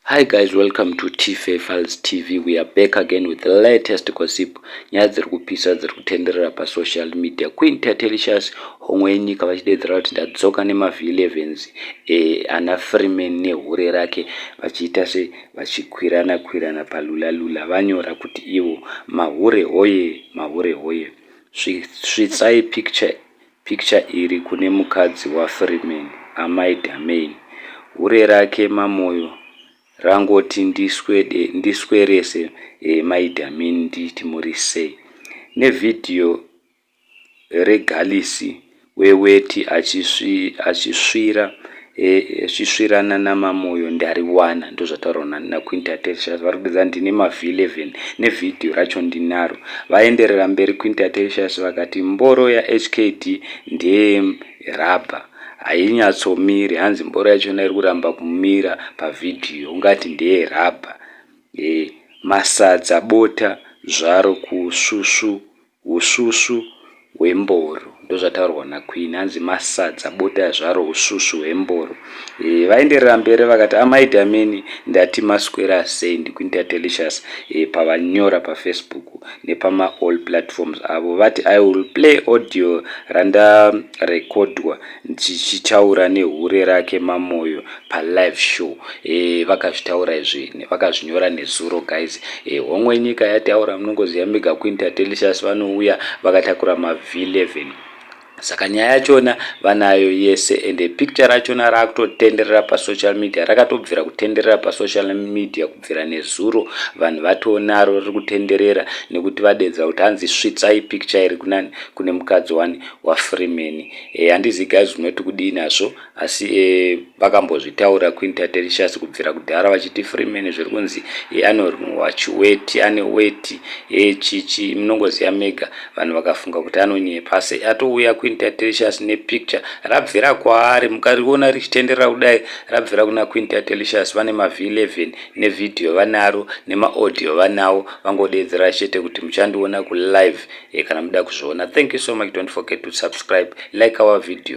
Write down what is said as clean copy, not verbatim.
Hi guys, welcome to Tife Files TV. We are back again with the latest gossip. Nyaya dziri kupisa dziri kutenderera pa social media. Queen Tatelicious homwe yenyika vachidedzera kuti ndadzoka nema v11s ana Freeman nehure rake vachiita se vachikwirana pa Lula Lula. Vanyora kuti ivo mahure hoye. Svitsai picture iri kune mukadzi wa Freeman amai Damain. Hure rake mamoyo rangoti ndiswerese maidhamini nditi murisei. Nevidhiyo regalisi weweti achisvirana namamoyo ndariwana, ndozvataurwa naQueen Tatelicious. Vari kudza ndine v11 nevidhiyo racho ndinaro. Vaenderera mberi Queen Tatelicious vakati mboro yaHKD ndeye rabha hainyatsomiri. Hanzi mboro yachona iri kuramba kumira pavidhiyo ungati ndeye rabha. Masadza bota zvaro kususu hwemboro, ndozvataurwa naQueen. Hanzi masadza bota zvaro ususu hwemboro. Vaenderera mberi vakati amai Dhamini ndati maswera sei. ndiQueen Tatelicious pavanyora paFacebook nepama all platforms avo. Vati I will play audio randa rekodwa ndichitaura nehure rake mamoyo palive show. Vakazvitaura izvi vakazvinyora nezuro guys. Homwe nyika yataura munongoziva mega Queen Tatelicious vanouya vakatakura v11. Saka nyaya yachona vanayo yese, ende picture rachona rakutotenderera pa social media. Rakatobvira kutenderera pa social media kubvira nezuro. Vanhu vatonaro riri kutenderera nekuti vadedza kuti hanzi svitsai picture iri kune mukadzi wani wa Freeman. Handizi guys zvinoti kudii nazvo, asi vakambozvitaura Queen Tatelicious kubvira kudhara vachiti Freeman zviri kunzi anorwa chiweti, ane weti chichi, munongoziva mega. Vanhu vakafunga kuti anonyepa, asi atouya Queen Tatelicious nepicture rabvira kwaari. Mukariona richitenderera kudai rabvira kuna Queen Tatelicious. Vane v11 nevidhiyo vanaro nemaaudio vanawo. Vangodedzera chete kuti muchandiona kulive kana muda kuzviona. Thank you so much. Don't forget to subscribe, like our video.